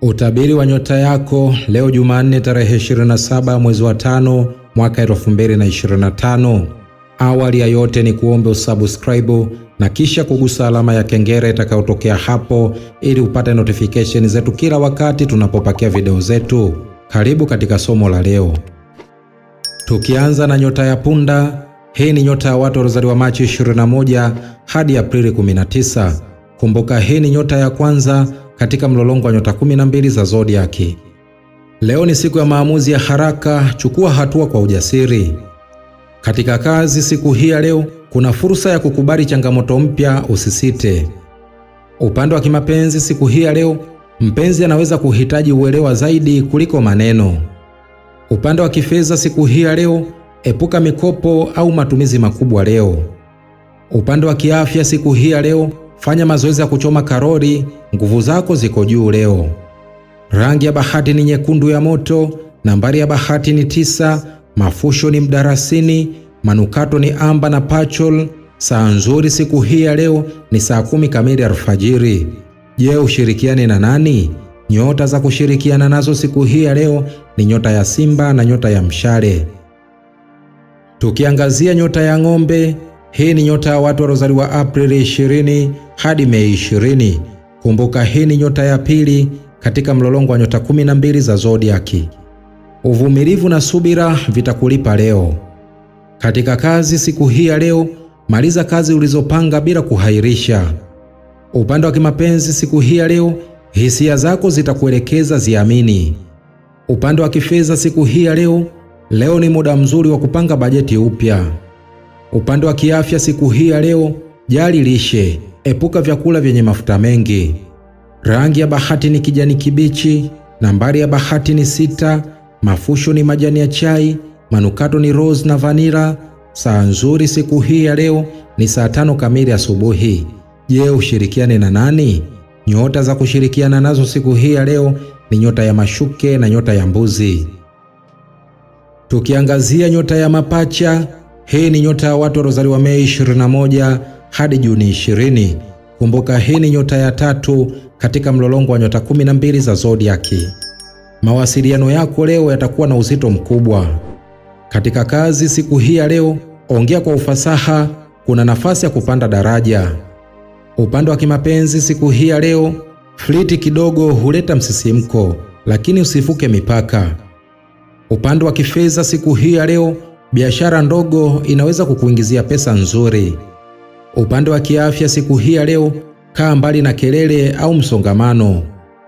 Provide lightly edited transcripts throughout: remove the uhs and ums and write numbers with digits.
Utabiri wa nyota yako leo Jumanne tarehe 27 mwezi wa 5 mwaka 2025. Awali ya yote ni kuombe usubscribe na kisha kugusa alama ya kengele itakayotokea hapo ili upate notification zetu kila wakati tunapopakia video zetu. Karibu katika somo la leo. Tukianza na nyota ya punda, hii ni nyota ya watu waliozaliwa Machi 21 hadi Aprili 19. Kumbuka hii ni nyota ya kwanza katika mlolongo wa nyota 12 za zodiaki. Leo ni siku ya maamuzi ya haraka, chukua hatua kwa ujasiri. Katika kazi siku hii ya leo, kuna fursa ya kukubali changamoto mpya, usisite. Upande wa kimapenzi siku hii ya leo, mpenzi anaweza kuhitaji uelewa zaidi kuliko maneno. Upande wa kifedha siku hii ya leo, epuka mikopo au matumizi makubwa leo. Upande wa kiafya siku hii ya leo, fanya mazoezi ya kuchoma karori, nguvu zako ziko juu leo. Rangi ya bahati ni nyekundu ya moto, nambari ya bahati ni 9, mafusho ni mdarasini, manukato ni amba na pachol. Saa nzuri siku hii ya leo ni saa 10 kamili alfajiri. Je, ushirikiane na nani? Nyota za kushirikiana nazo siku hii ya leo ni nyota ya Simba na nyota ya Mshale. Tukiangazia nyota ya ng'ombe, hii ni nyota ya watu waliozaliwa Aprili 20 hadi Mei 20. Kumbuka hii ni nyota ya pili katika mlolongo wa nyota 12 za zodiaki. Uvumilivu na subira vitakulipa leo. Katika kazi siku hii ya leo, maliza kazi ulizopanga bila kuhairisha. Upande wa kimapenzi siku hii ya leo, hisia zako zitakuelekeza ziamini. Upande wa kifedha siku hii ya leo ni muda mzuri wa kupanga bajeti upya. Upande wa kiafya siku hii ya leo, jali lishe, epuka vyakula vyenye mafuta mengi. Rangi ya bahati ni kijani kibichi, nambari ya bahati ni 6, mafusho ni majani ya chai, manukato ni rose na vanilla. Saa nzuri siku hii ya leo ni saa 5 kamili asubuhi. Je, ushirikiane na nani? Nyota za kushirikiana nazo siku hii ya leo ni nyota ya mashuke na nyota ya mbuzi. Tukiangazia nyota ya mapacha, hii ni nyota ya watu waliozaliwa Mei 21 hadi Juni 20. Kumbuka hii ni nyota ya 3 katika mlolongo wa nyota 12 za zodiaki. Mawasiliano yako leo yatakuwa na uzito mkubwa. Katika kazi siku hii ya leo, ongea kwa ufasaha, kuna nafasi ya kupanda daraja. Upande wa kimapenzi siku hii ya leo, fliti kidogo huleta msisimko, lakini usivuke mipaka. Upande wa kifedha siku hii ya leo, biashara ndogo inaweza kukuingizia pesa nzuri. Upande wa kiafya siku hii ya leo, kaa mbali na kelele au msongamano.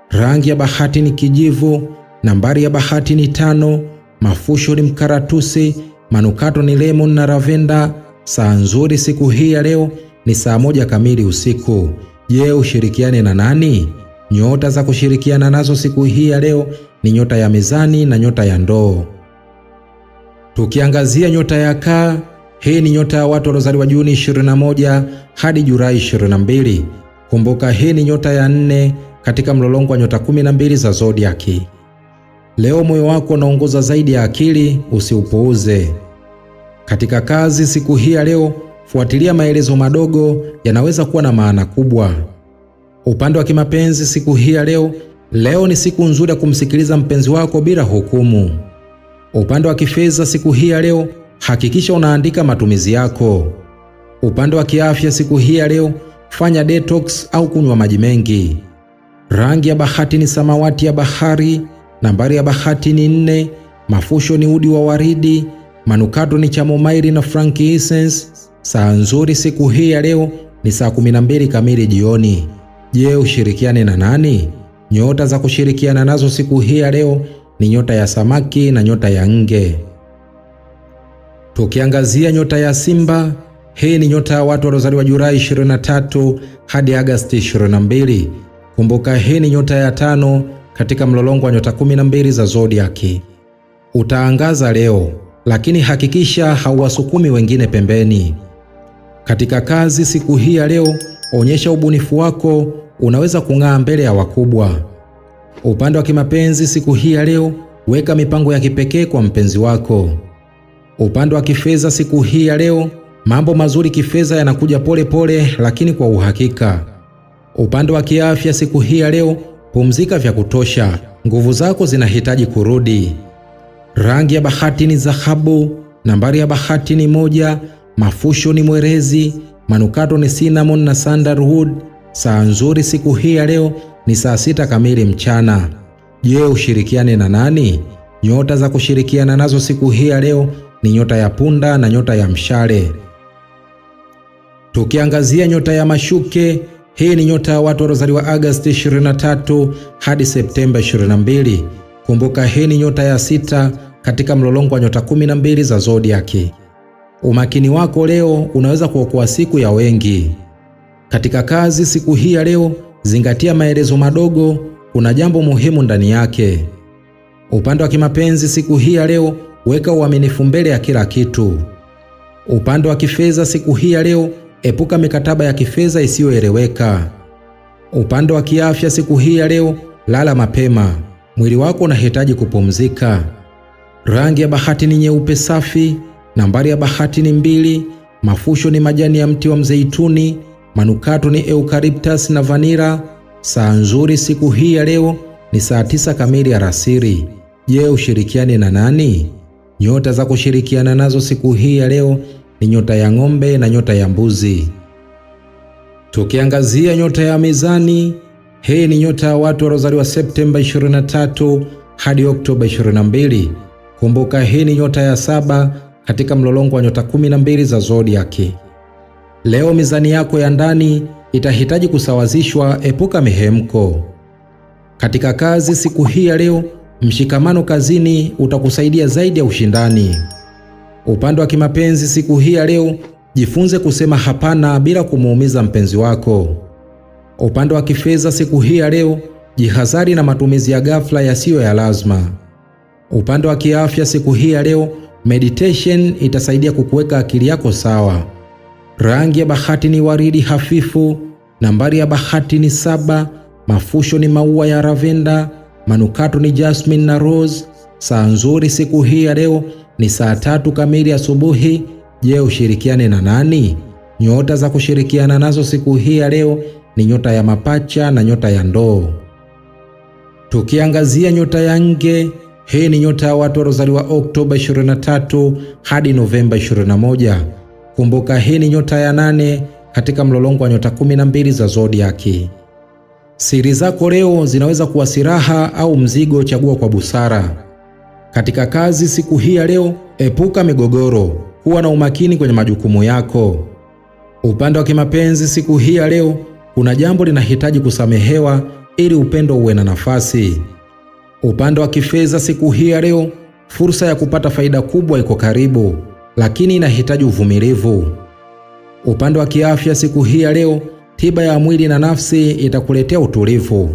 Rangi ya bahati ni kijivu, nambari ya bahati ni 5, mafusho ni mkaratusi, manukato ni lemon na lavenda. Saa nzuri siku hii ya leo ni saa 1 kamili usiku. Je, ushirikiane na nani? Nyota za kushirikiana nazo siku hii ya leo ni nyota ya mezani na nyota ya ndoo. Tukiangazia nyota ya kaa, hii ni nyota ya watu waliozaliwa Juni 21 hadi Julai 22. Kumbuka hii ni nyota ya 4 katika mlolongo wa nyota 12 za zodiaki. Leo moyo wako unaongoza zaidi ya akili, usiupuuze. Katika kazi siku hii ya leo, fuatilia maelezo madogo, yanaweza kuwa na maana kubwa. Upande wa kimapenzi siku hii ya leo ni siku nzuri ya kumsikiliza mpenzi wako bila hukumu. Upande wa kifedha siku hii ya leo, hakikisha unaandika matumizi yako. Upande wa kiafya siku hii ya leo, fanya detox au kunywa maji mengi. Rangi ya bahati ni samawati ya bahari, nambari ya bahati ni 4, mafusho ni udi wa waridi, manukato ni chamomile na frankincense. Saa nzuri siku hii ya leo ni saa 12 kamili jioni. Je, ushirikiane na nani? Nyota za kushirikiana nazo siku hii ya leo ni nyota ya samaki na nyota ya nge. Tukiangazia nyota ya Simba, hii ni nyota ya watu waliozaliwa Julai 23 hadi Agosti 22. Kumbuka hii ni nyota ya 5 katika mlolongo wa nyota 12 za zodiaki. Utaangaza leo, lakini hakikisha hauwasukumi wengine pembeni. Katika kazi siku hii ya leo, onyesha ubunifu wako, unaweza kung'aa mbele ya wakubwa. Upande wa kimapenzi siku hii ya leo, weka mipango ya kipekee kwa mpenzi wako. Upande wa kifedha siku hii ya leo, mambo mazuri kifedha yanakuja pole pole lakini kwa uhakika. Upande wa kiafya siku hii ya leo, pumzika vya kutosha, nguvu zako zinahitaji kurudi. Rangi ya bahati ni dhahabu, nambari ya bahati ni 1, mafusho ni mwerezi, manukato ni cinnamon na sandalwood. Saa nzuri siku hii ya leo ni saa 6 kamili mchana. Je, ushirikiane na nani? Nyota za kushirikiana nazo siku hii ya leo ni nyota ya punda na nyota ya mshale. Tukiangazia nyota ya mashuke, hii ni nyota ya watu waliozaliwa Agosti 23 hadi Septemba 22. Kumbuka hii ni nyota ya 6 katika mlolongo wa nyota 12 za zodiaki. Umakini wako leo unaweza kuokoa siku ya wengi. Katika kazi siku hii ya leo, zingatia maelezo madogo, kuna jambo muhimu ndani yake. Upande wa kimapenzi siku hii ya leo, weka uaminifu mbele ya kila kitu. Upande wa kifedha siku hii ya leo, epuka mikataba ya kifedha isiyoeleweka. Upande wa kiafya siku hii ya leo, lala mapema, mwili wako unahitaji kupumzika. Rangi ya bahati ni nyeupe safi, nambari ya bahati ni 2, mafusho ni majani ya mti wa mzeituni, manukato ni eucalyptus na vanilla. Saa nzuri siku hii ya leo ni saa 9 kamili alasiri. Je, ushirikiane na nani? Nyota za kushirikiana nazo siku hii ya leo ni nyota ya ng'ombe na nyota ya mbuzi. Tukiangazia nyota ya mizani, hii ni nyota ya watu waliozaliwa Septemba 23 hadi Oktoba 22. Kumbuka hii ni nyota ya 7 katika mlolongo wa nyota 12 za zodiaki. Leo mizani yako ya ndani itahitaji kusawazishwa, epuka mihemko. Katika kazi siku hii ya leo, mshikamano kazini utakusaidia zaidi ya ushindani. Upande wa kimapenzi siku hii ya leo, jifunze kusema hapana bila kumuumiza mpenzi wako. Upande wa kifedha siku hii ya leo, jihadhari na matumizi ya ghafla yasiyo ya lazima. Upande wa kiafya siku hii ya leo, meditation itasaidia kukuweka akili yako sawa. Rangi ya bahati ni waridi hafifu, nambari ya bahati ni 7, mafusho ni maua ya lavenda, manukato ni jasmine na rose. Saa nzuri siku hii ya leo ni saa 3 kamili asubuhi. Je, ushirikiane na nani? Nyota za kushirikiana nazo siku hii ya leo ni nyota ya mapacha na nyota ya ndoo. Tukiangazia nyota ya nge, hii ni nyota ya watu waliozaliwa Oktoba 23 hadi Novemba 21. Kumbuka hii ni nyota ya 8 katika mlolongo wa nyota 12 za zodiaki. Siri zako leo zinaweza kuwa silaha au mzigo, chagua kwa busara. Katika kazi siku hii ya leo, epuka migogoro, kuwa na umakini kwenye majukumu yako. Upande wa kimapenzi siku hii ya leo, kuna jambo linahitaji kusamehewa ili upendo uwe na nafasi. Upande wa kifedha siku hii ya leo, fursa ya kupata faida kubwa iko karibu, lakini inahitaji uvumilivu. Upande wa kiafya siku hii ya leo, tiba ya mwili na nafsi itakuletea utulivu.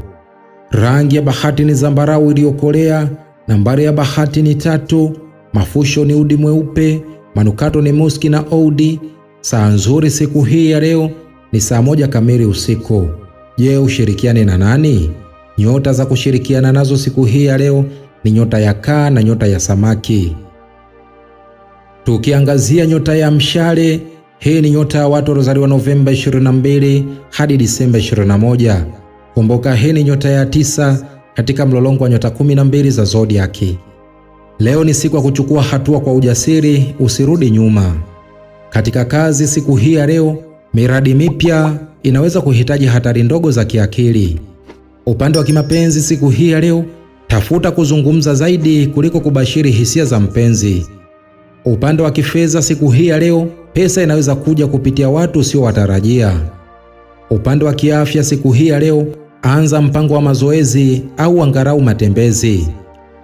Rangi ya bahati ni zambarau iliyokolea, nambari ya bahati ni 3, mafusho ni udi mweupe, manukato ni muski na oudi. Saa nzuri siku hii ya leo ni saa 1 kamili usiku. Je, ushirikiane na nani? Nyota za kushirikiana nazo siku hii ya leo ni nyota ya kaa na nyota ya samaki. Tukiangazia nyota ya mshale, hii ni nyota ya watu waliozaliwa Novemba 22 hadi Disemba 21. Kumbuka hii ni nyota ya 9 katika mlolongo wa nyota 12 za zodiaki. Leo ni siku ya kuchukua hatua kwa ujasiri, usirudi nyuma. Katika kazi siku hii ya leo, miradi mipya inaweza kuhitaji hatari ndogo za kiakili. Upande wa kimapenzi siku hii ya leo, tafuta kuzungumza zaidi kuliko kubashiri hisia za mpenzi. Upande wa kifedha siku hii ya leo, pesa inaweza kuja kupitia watu usiowatarajia. Upande wa kiafya siku hii ya leo, anza mpango wa mazoezi au angalau matembezi.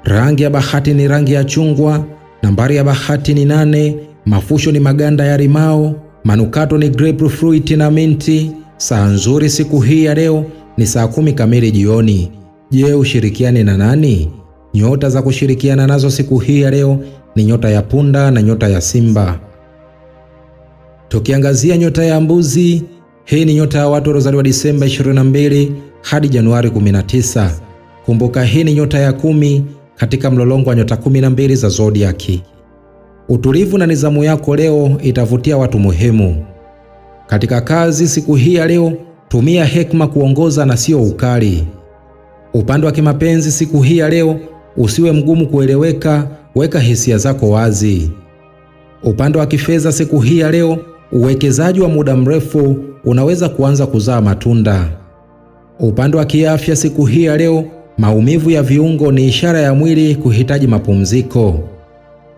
Rangi ya bahati ni rangi ya chungwa, nambari ya bahati ni 8, mafusho ni maganda ya limao, manukato ni grapefruit na minti. Saa nzuri siku hii ya leo ni saa 10 kamili jioni. Je, ushirikiane na nani? Nyota za kushirikiana nazo siku hii ya leo ni nyota ya punda na nyota ya simba. Tukiangazia nyota ya mbuzi, hii ni nyota ya watu waliozaliwa Disemba 22 hadi Januari 19. Kumbuka hii ni nyota ya 10 katika mlolongo wa nyota 12 za zodiaki. Utulivu na nidhamu yako leo itavutia watu muhimu. Katika kazi siku hii ya leo, tumia hekima kuongoza na sio ukali. Upande wa kimapenzi siku hii ya leo, usiwe mgumu kueleweka, weka hisia zako wazi. Upande wa kifedha siku hii ya leo, uwekezaji wa muda mrefu unaweza kuanza kuzaa matunda. Upande wa kiafya siku hii ya leo, maumivu ya viungo ni ishara ya mwili kuhitaji mapumziko.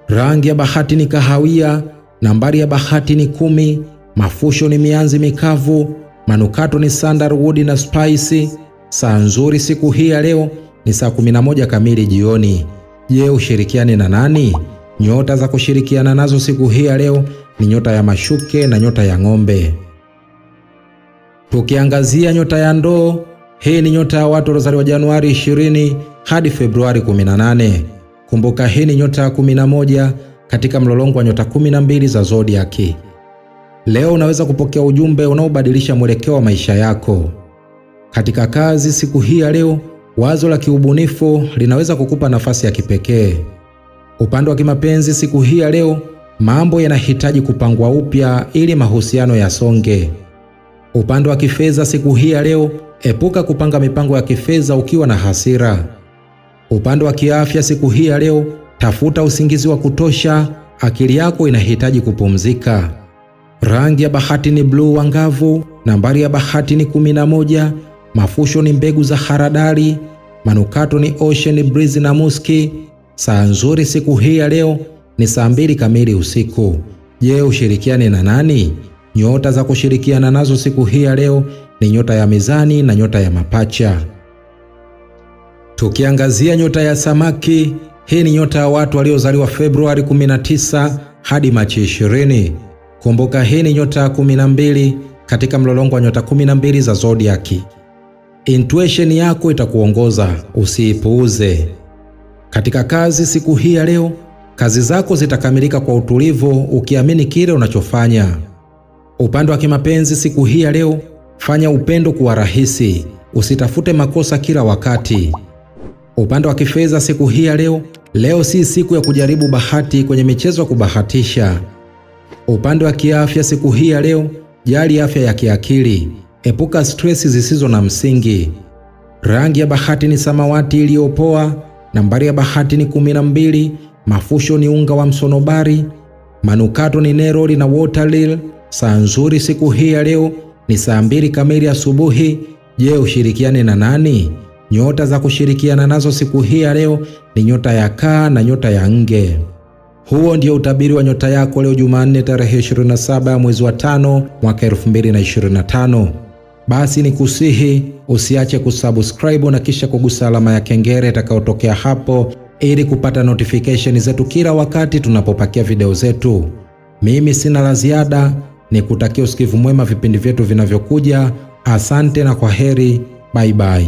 Rangi ya bahati ni kahawia, nambari ya bahati ni 10, mafusho ni mianzi mikavu, manukato ni sandalwood na spice. Saa nzuri siku hii ya leo ni saa 11 kamili jioni. Je, ushirikiane na nani? Nyota za kushirikiana nazo siku hii ya leo ni nyota ya mashuke na nyota ya ng'ombe. Tukiangazia nyota ya ndoo, hii ni nyota ya watu waliozaliwa Januari 20 hadi Februari 18. Kumbuka hii ni nyota ya 11 katika mlolongo wa nyota 12 za zodiaki. Leo unaweza kupokea ujumbe unaobadilisha mwelekeo wa maisha yako. Katika kazi siku hii ya leo, wazo la kiubunifu linaweza kukupa nafasi ya kipekee. Upande wa kimapenzi siku hii ya leo, mambo yanahitaji kupangwa upya ili mahusiano yasonge. Upande wa kifedha siku hii ya leo, epuka kupanga mipango ya kifedha ukiwa na hasira. Upande wa kiafya siku hii ya leo, tafuta usingizi wa kutosha, akili yako inahitaji kupumzika. Rangi ya bahati ni bluu angavu, nambari ya bahati ni 11, mafusho ni mbegu za haradali, manukato ni ocean breeze na muski. Saa nzuri siku hii ya leo ni saa 2 kamili usiku. Je, ushirikiane na nani? Nyota za kushirikiana nazo siku hii ya leo ni nyota ya mizani na nyota ya mapacha. Tukiangazia nyota ya samaki, hii ni nyota ya watu waliozaliwa Februari 19 hadi Machi 20. Kumbuka hii ni nyota ya 12 katika mlolongo wa nyota 12 za zodiaki. Intuition yako itakuongoza, usiipuuze. Katika kazi siku hii ya leo, kazi zako zitakamilika kwa utulivu ukiamini kile unachofanya. Upande wa kimapenzi siku hii ya leo, fanya upendo kuwa rahisi, usitafute makosa kila wakati. Upande wa kifedha siku hii ya leo, leo si siku ya kujaribu bahati kwenye michezo ya kubahatisha. Upande wa kiafya siku hii ya leo, jali afya ya kiakili, epuka stress zisizo na msingi. Rangi ya bahati ni samawati iliyopoa, nambari ya bahati ni 12, mafusho ni unga wa msonobari, manukato ni neroli na water lily. Saa nzuri siku hii ya leo ni saa 2 kamili asubuhi. Je, ushirikiane na nani? Nyota za kushirikiana nazo siku hii ya leo ni nyota ya kaa na nyota ya nge. Huo ndio utabiri wa nyota yako leo Jumanne tarehe 27 mwezi wa 5 mwaka 2025. Basi ni kusihi usiache kusubscribe na kisha kugusa alama ya kengele itakayotokea hapo ili kupata notification zetu kila wakati tunapopakia video zetu. Mimi sina la ziada, nikutakia usikivu mwema vipindi vyetu vinavyokuja. Asante na kwaheri, bye bye.